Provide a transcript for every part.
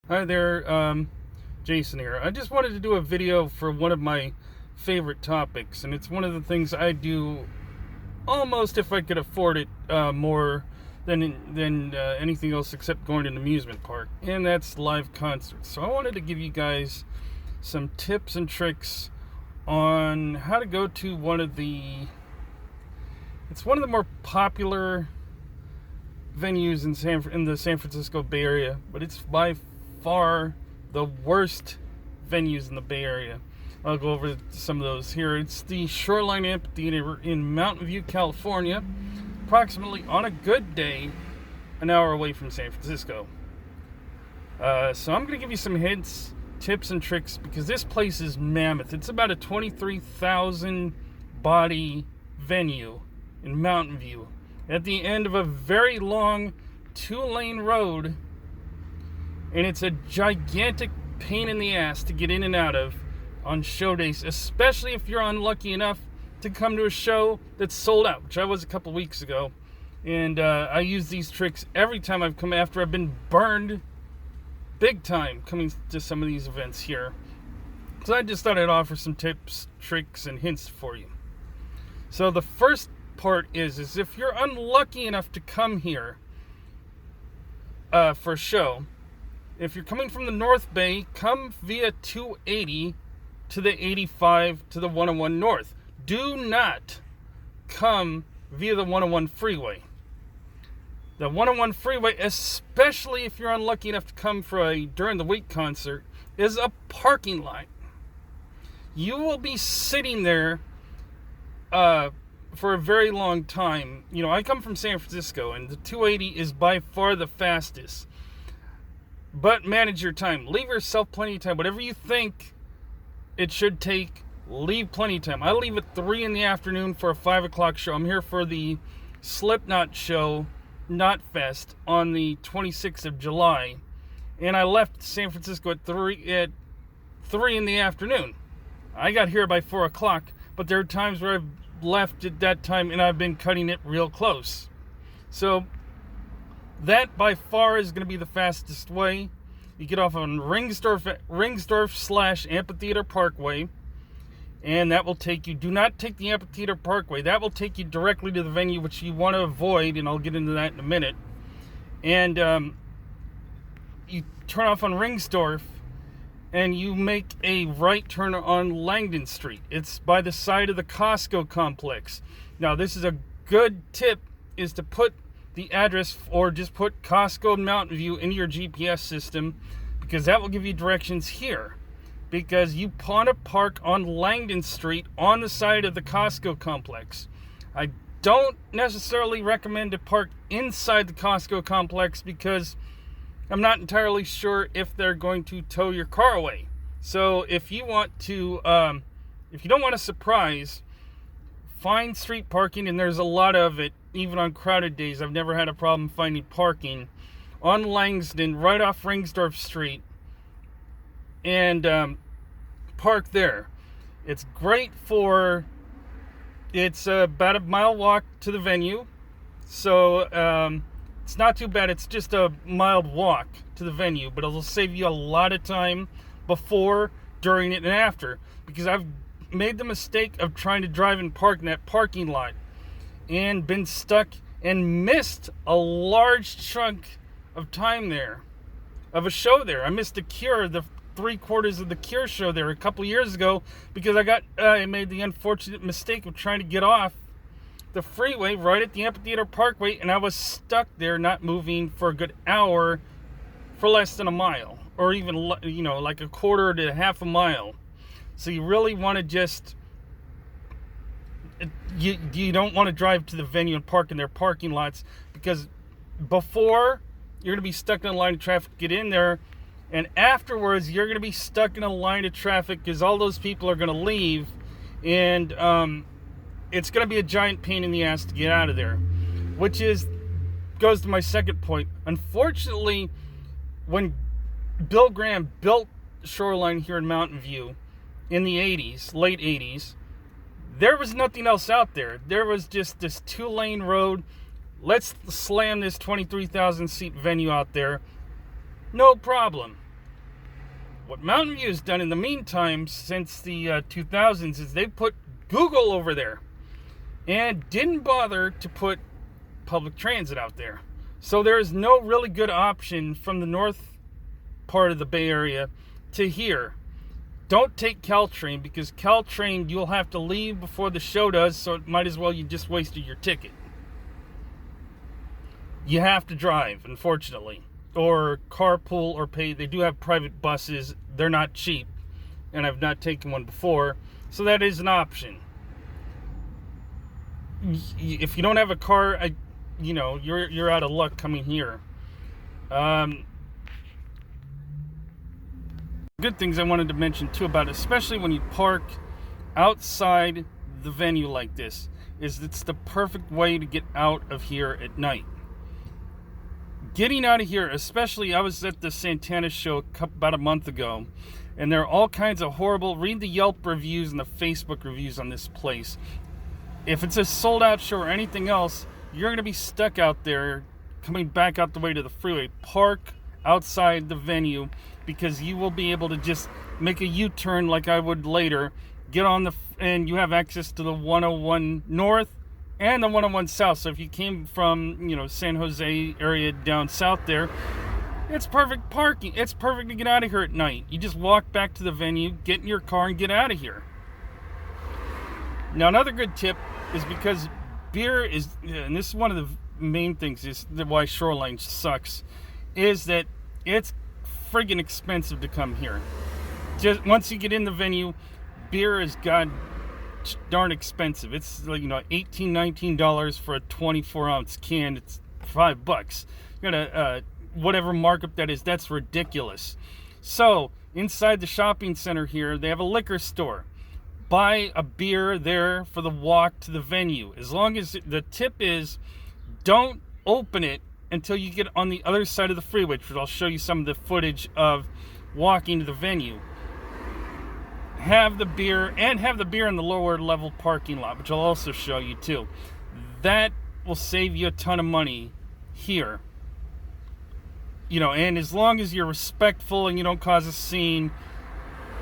Hi there, Jason here. I just wanted to do a video for one of my favorite topics, and it's one of the things I do almost if I could afford it more than anything else except going to an amusement park, and that's live concerts. So I wanted to give you guys some tips and tricks on how to go to one of the more popular venues in the San Francisco Bay Area, but it's by far the worst venues in the Bay Area. I'll go over some of those here. It's the Shoreline Amphitheater in Mountain View, California, approximately on a good day, an hour away from San Francisco. So I'm going to give you some hints, tips, and tricks because this place is mammoth. It's about a 23,000 body venue in Mountain View at the end of a very long 2-lane road, and it's a gigantic pain in the ass to get in and out of on show days, especially if you're unlucky enough to come to a show that's sold out, which I was a couple weeks ago. And I use these tricks every time I've come after I've been burned big time coming to some of these events here. So I just thought I'd offer some tips, tricks, and hints for you. So the first part is if you're unlucky enough to come here for a show, if you're coming from the North Bay, come via 280 to the 85 to the 101 North. Do not come via the 101 freeway. The 101 freeway, especially if you're unlucky enough to come for a during the week concert, is a parking lot. You will be sitting there for a very long time. You know, I come from San Francisco, and the 280 is by far the fastest. But manage your time. Leave yourself plenty of time. Whatever you think it should take, leave plenty of time. I leave at 3 in the afternoon for a 5 o'clock show. I'm here for the Slipknot show, Knot Fest, on the 26th of July. And I left San Francisco at 3 in the afternoon. I got here by 4 o'clock, but there are times where I've left at that time and I've been cutting it real close. So that by far is going to be the fastest way. You get off on Ringsdorf/Ampitheater Parkway, and that will take you. Do not take the Ampitheater Parkway. That will take you directly to the venue, which you want to avoid, and I'll get into that in a minute. And you turn off on Ringsdorf, and you make a right turn on Langdon Street. It's by the side of the Costco complex. Now, this is a good tip, is to put the address, or just put Costco Mountain View into your GPS system, because that will give you directions here. Because you want to park on Langdon Street on the side of the Costco complex. I don't necessarily recommend to park inside the Costco complex because I'm not entirely sure if they're going to tow your car away. So if you want to, if you don't want a surprise, find street parking, and there's a lot of it, even on crowded days. I've never had a problem finding parking on Langston, right off Ringsdorf Street, and park there. It's great for, it's about a mile walk to the venue, so it's not too bad. It's just a mild walk to the venue, but it'll save you a lot of time before, during it, and after, because I've made the mistake of trying to drive and park in that parking lot and been stuck and missed a large chunk of time there, of a show there. I missed the Cure, the 3/4 of the Cure show there a couple years ago because I made the unfortunate mistake of trying to get off the freeway right at the Amphitheater Parkway, and I was stuck there not moving for a good hour for less than a mile, or even, like a quarter to half a mile. So you really want to just, you don't want to drive to the venue and park in their parking lots, because before, you're going to be stuck in a line of traffic to get in there, and afterwards you're going to be stuck in a line of traffic because all those people are going to leave, and it's going to be a giant pain in the ass to get out of there, which goes to my second point. Unfortunately, when Bill Graham built Shoreline here in Mountain View in the 80s, late 80s, there was nothing else out there. There was just this 2-lane road. Let's slam this 23,000 seat venue out there. No problem. What Mountain View has done in the meantime since the 2000s is they put Google over there and didn't bother to put public transit out there. So there is no really good option from the north part of the Bay Area to here. Don't take Caltrain, because Caltrain you'll have to leave before the show does, so it might as well you just wasted your ticket. You have to drive, unfortunately, or carpool or pay. They do have private buses. They're not cheap, and I've not taken one before, so that is an option. If you don't have a car, you're out of luck coming here. Good things I wanted to mention too about it, especially when you park outside the venue like this, is it's the perfect way to get out of here at night. Getting out of here, especially, I was at the Santana show about a month ago, and there are all kinds of horrible, read the Yelp reviews and the Facebook reviews on this place. If it's a sold out show or anything else, you're going to be stuck out there coming back out the way to the freeway. Park outside the venue, because you will be able to just make a U-turn like I would later, get on and you have access to the 101 North and the 101 South. So if you came from, San Jose area down south there, it's perfect parking. It's perfect to get out of here at night. You just walk back to the venue, get in your car, and get out of here. Now, another good tip is, because beer is, and this is one of the main things is why Shoreline sucks, is that it's friggin' expensive to come here. Just once you get in the venue, beer is god darn expensive. It's like, $18-19 for a 24-ounce can. It's $5. You got a whatever markup that is, that's ridiculous. So inside the shopping center here, they have a liquor store. Buy a beer there for the walk to the venue. As long as the tip is, don't open it until you get on the other side of the freeway, which I'll show you some of the footage of walking to the venue. Have the beer in the lower level parking lot, which I'll also show you too. That will save you a ton of money here. And as long as you're respectful and you don't cause a scene,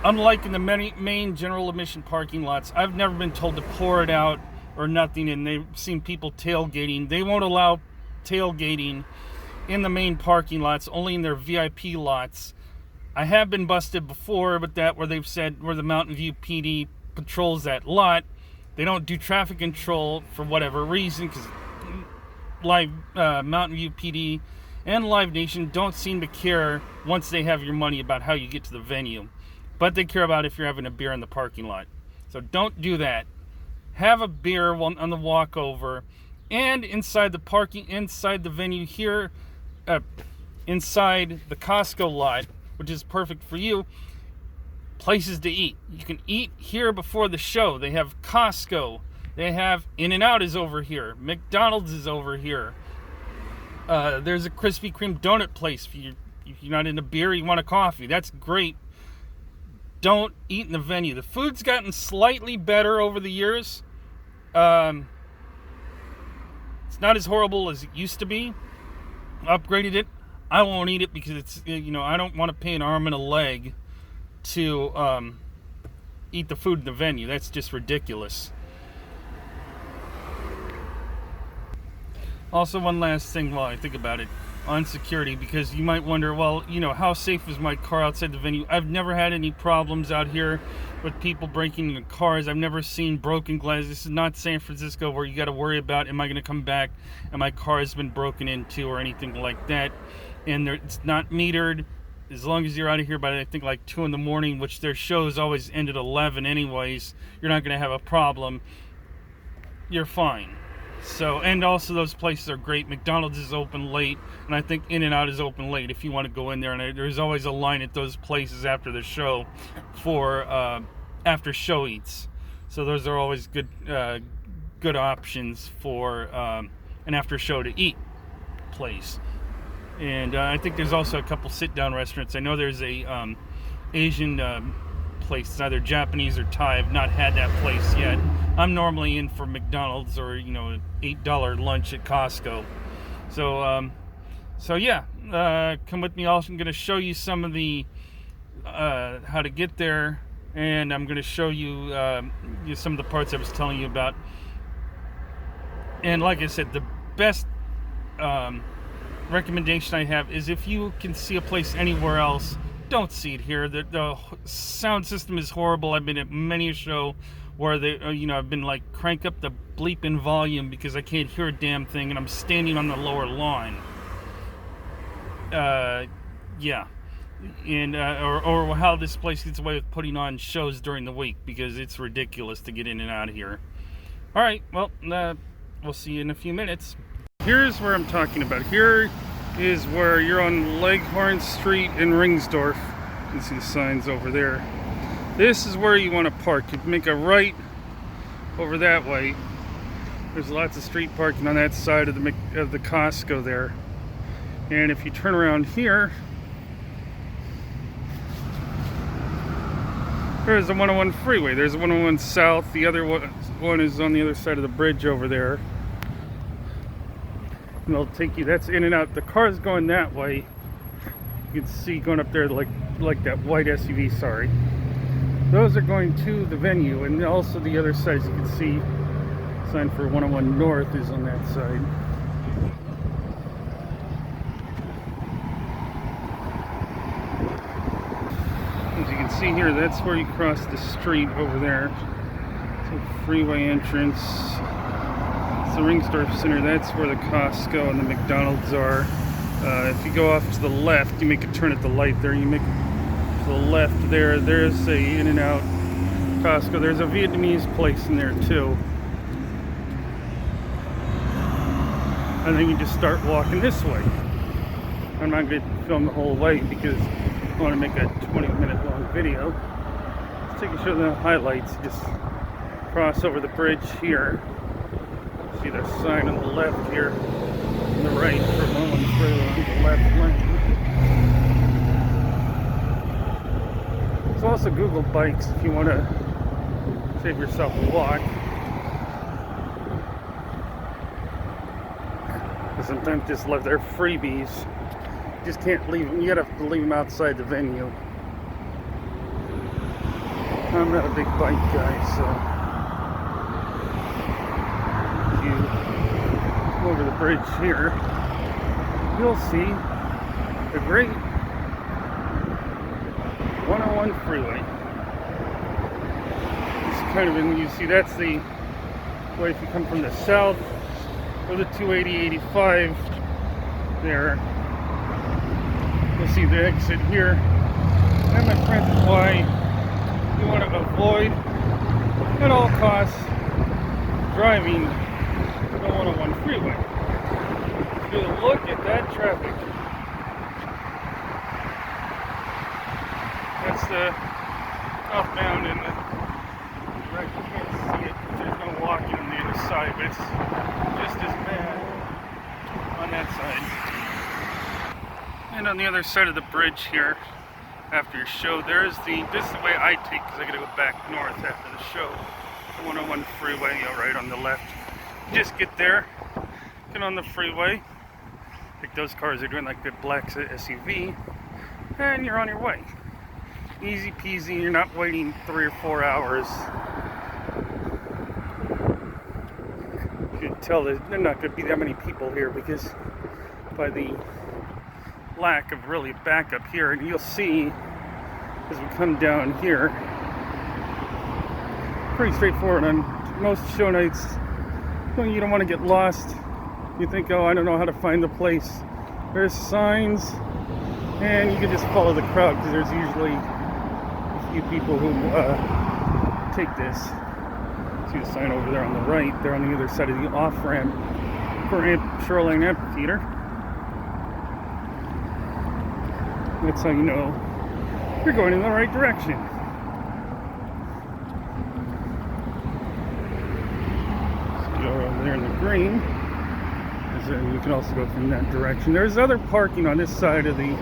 unlike in the main general admission parking lots, I've never been told to pour it out or nothing, and they've seen people tailgating. They won't allow tailgating in the main parking lots, only in their VIP lots. I have been busted before with that, where they've said where the Mountain View PD patrols that lot, they don't do traffic control for whatever reason, because Mountain View PD and Live Nation don't seem to care once they have your money about how you get to the venue, but they care about if you're having a beer in the parking lot. So don't do that. Have a beer on the walk over. And inside the venue here, inside the Costco lot, which is perfect for you, places to eat. You can eat here before the show. They have Costco. They have In-N-Out is over here. McDonald's is over here. There's a Krispy Kreme donut place. If you're not into beer, you want a coffee. That's great. Don't eat in the venue. The food's gotten slightly better over the years. It's not as horrible as it used to be. Upgraded it. I won't eat it because it's, I don't want to pay an arm and a leg to eat the food in the venue. That's just ridiculous. Also, one last thing while I think about it on security, because you might wonder, well, how safe is my car outside the venue? I've never had any problems out here with people breaking into cars. I've never seen broken glass. This is not San Francisco where you got to worry about, am I going to come back and my car has been broken into or anything like that. And it's not metered. As long as you're out of here by, I think, like 2 in the morning, which their shows always end at 11 anyways, you're not going to have a problem. You're fine. So, and also those places are great. McDonald's is open late, and I think In-N-Out is open late if you want to go in there. And there's always a line at those places after the show for after show eats. So those are always good options for an after show to eat place. And I think there's also a couple sit-down restaurants. I know there's a Asian place. It's either Japanese or Thai. I've not had that place yet. I'm normally in for McDonald's or, $8 lunch at Costco. So yeah, come with me. Also, I'm going to show you some of the how to get there, and I'm going to show you, some of the parts I was telling you about. And like I said, the best recommendation I have is if you can see a place anywhere else, don't see it here. The sound system is horrible. I've been at many a show where I've been like, crank up the bleeping volume because I can't hear a damn thing, and I'm standing on the lower lawn. Yeah. And or how this place gets away with putting on shows during the week, because it's ridiculous to get in and out of here. All right, well, we'll see you in a few minutes. Here's where I'm talking about. Here is where you're on Leghorn Street in Ringsdorf. You can see the signs over there. This is where you want to park. You make a right over that way. There's lots of street parking on that side of the Costco there. And if you turn around here, there's the 101 freeway. There's the 101 south. The other one is on the other side of the bridge over there. And they'll take you, that's in and out. The car's going that way. You can see going up there like that white SUV, sorry. Those are going to the venue, and also the other side, as you can see, sign for 101 North is on that side. As you can see here, that's where you cross the street over there. It's a freeway entrance. It's the Ringsdorf Center. That's where the Costco and the McDonald's are. If you go off to the left, you make a turn at the light there. You make to the left there. There's a In-N-Out Costco. There's a Vietnamese place in there too. And then you just start walking this way. I'm not going to film the whole way because I want to make a 20-minute long video. Let's take a show of the highlights. Just cross over the bridge here. See the sign on the left here, on the right for 101 freeway on the left lane. There's also Google Bikes if you want to save yourself a walk. Sometimes just left there freebies. You just can't leave them. You gotta have to leave them outside the venue. I'm not a big bike guy, so if you go over the bridge here, you'll see the great 101 freeway. It's kind of you see that's the way if you come from the south. Or the 280/85 there. You'll see the exit here. And my friends, is why you want to avoid at all costs driving the 101 freeway. If you look at that traffic, that's the southbound and the right. You can't see it because there's no walking on the other side, but it's just as bad on that side. And on the other side of the bridge here, after your show, this is the way I take, because I gotta go back north after the show. The 101 freeway, right on the left. Just get there, get on the freeway, like those cars are doing, like the black SUV, and you're on your way. Easy peasy, you're not waiting 3 or 4 hours. You can tell that there are not going to be that many people here because by the lack of really backup here, and you'll see as we come down here, pretty straightforward on most show nights. You don't want to get lost. You think, oh, I don't know how to find the place. There's signs, and you can just follow the crowd because there's usually a few people who take this. See the sign over there on the right. They're on the other side of the off-ramp for Shoreline Amphitheater. That's how you know you're going in the right direction. So go over there in the green. You can also go from that direction. There's other parking on this side of the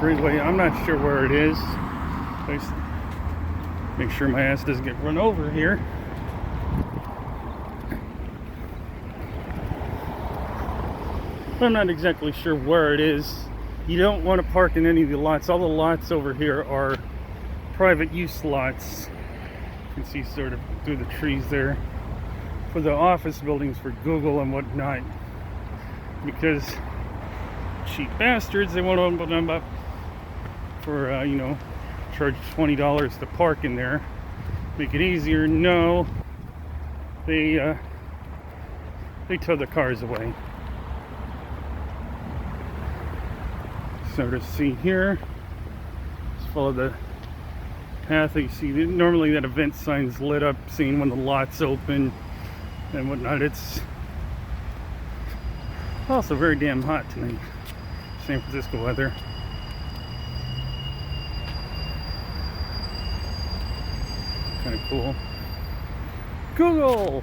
freeway. I'm not sure where it is. Make sure my ass doesn't get run over here. I'm not exactly sure where it is. You don't want to park in any of the lots. All the lots over here are private use lots. You can see sort of through the trees there. For the office buildings for Google and whatnot. Because cheap bastards, they want to open them up for, you know, charge $20 to park in there. Make it easier. No. They tow the cars away. So to see here, just follow the path that you see. Normally that event sign's lit up, seeing when the lot's open and whatnot. It's also very damn hot tonight. San Francisco weather. Kind of cool. Google!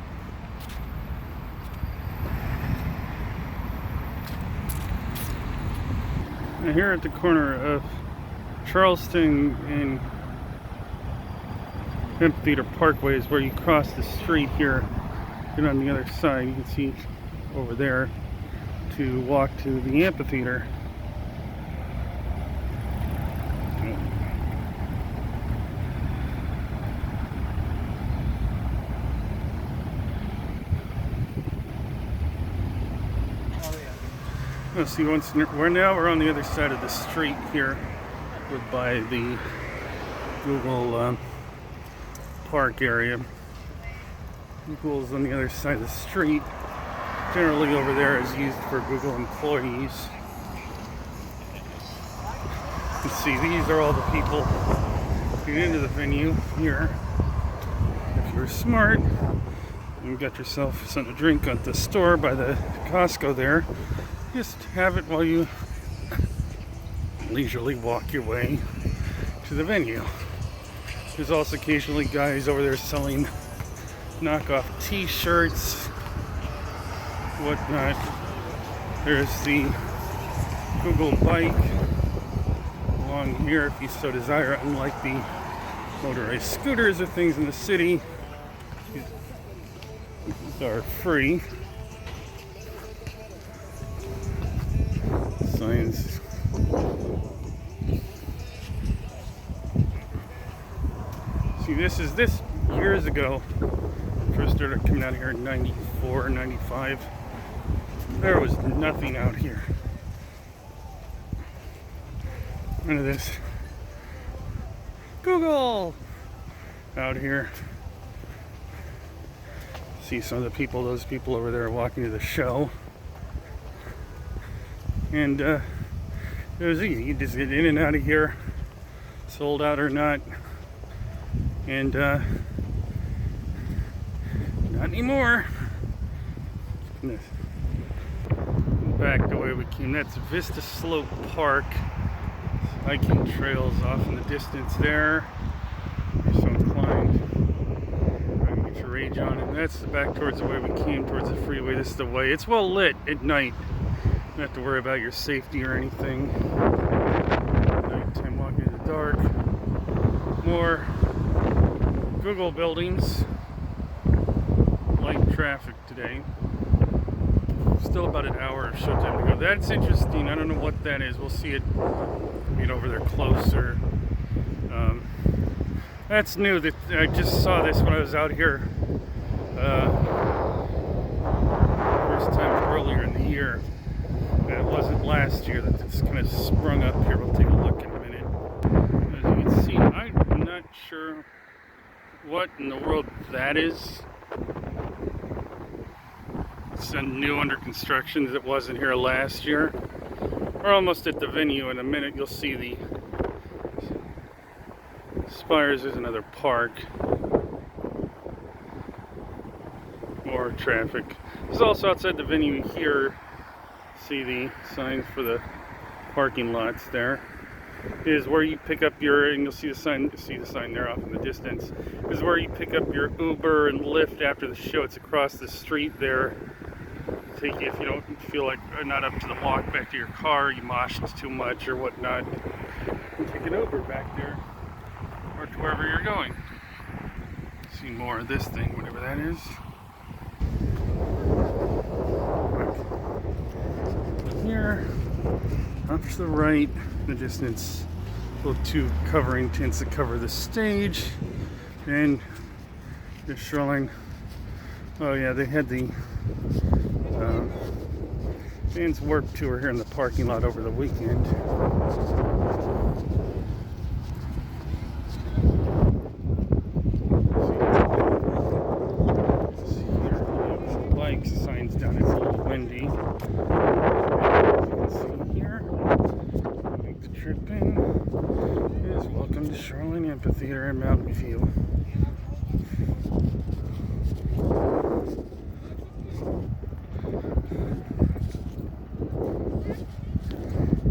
Now here at the corner of Charleston and Ampitheater Parkway is where you cross the street here. And on the other side, you can see over there to walk to the amphitheater. Let's see, we're on the other side of the street here. We're by the Google Park area. Google's on the other side of the street. Generally over there is used for Google employees. You can see these are all the people who get into the venue here. If you're smart, you got yourself something to drink at the store by the Costco there. Just have it while you leisurely walk your way to the venue. There's also occasionally guys over there selling knockoff t-shirts, whatnot. There's the Google bike along here if you so desire. Unlike the motorized scooters or things in the city, these are free. Signs. See, this years ago. First started coming out here in 94, 95. There was nothing out here. None of this. Google out here. See some of the people, those people over there walking to the show. And it was easy. You just get in and out of here, sold out or not. And not anymore. Back the way we came. That's Vista Slope Park. Hiking trails off in the distance there. If you're so inclined, try to get your rage on. And that's back towards the way we came, towards the freeway. This is the way. It's well lit at night. You don't have to worry about your safety or anything. Nighttime walking in the dark. More Google buildings. Light traffic today. Still about an hour of showtime to go. That's interesting. I don't know what that is. We'll see it. Get over there closer. That's new. That I just saw this when I was out here. First time earlier in the year. It wasn't last year that this kind of sprung up here. We'll take a look in a minute. As you can see, I'm not sure what in the world that is. It's new under construction that wasn't here last year. We're almost at the venue. In a minute you'll see the spires. There's another park. More traffic. There's also outside the venue here. See the signs for the parking lots there. Is where you pick up your, and you'll see the sign there off in the distance, is where you pick up your Uber and Lyft after the show. It's across the street there. Take you if you don't feel like not up to the walk back to your car, you moshed too much or whatnot, and take an Uber back there or to wherever you're going. See more of this thing, whatever that is. Here, off to the right, the distance, little two covering tents that cover the stage, and the Shoreline. Oh yeah, they had the Fans Warp Tour here in the parking lot over the weekend. Bikes, signs down, it's a little windy. As you can see here, make the trip in. It is welcome to Shoreline Amphitheater in Mountain View.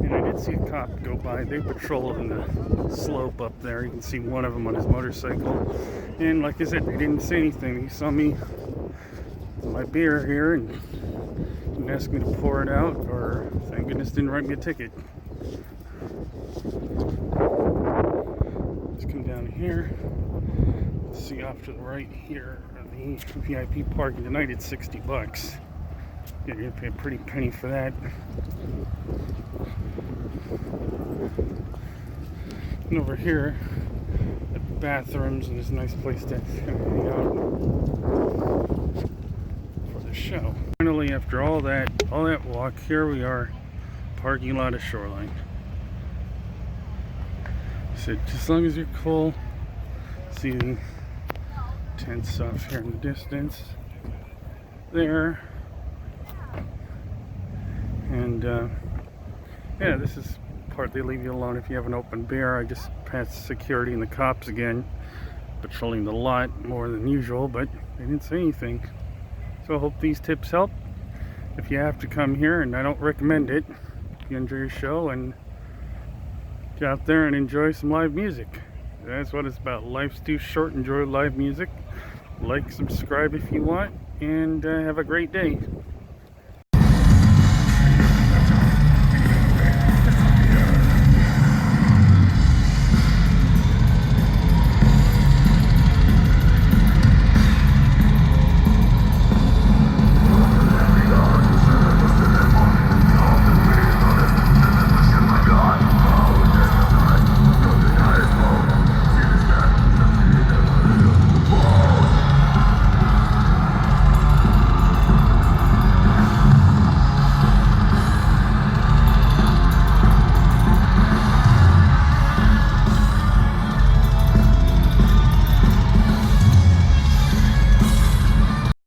And I did see a cop go by. They patrol in the slope up there. You can see one of them on his motorcycle. And like I said, they didn't say anything. He saw me my beer here and didn't ask me to pour it out, or thank goodness didn't write me a ticket. Let's come down here. See off to the right here, the VIP parking tonight. It's $60. You're gonna pay a pretty penny for that. And over here at the bathrooms, and there's a nice place to hang out for the show. Finally, after all that walk, here we are, parking lot of Shoreline. So just as long as you're cool, see the tents off here in the distance there. And yeah, this is part they leave you alone if you have an open beer. I just passed security and the cops again, patrolling the lot more than usual, but they didn't say anything. So I hope these tips help. If you have to come here, and I don't recommend it, if you enjoy your show, and get out there and enjoy some live music. That's what it's about. Life's too short. Enjoy live music. Like, subscribe if you want, and have a great day.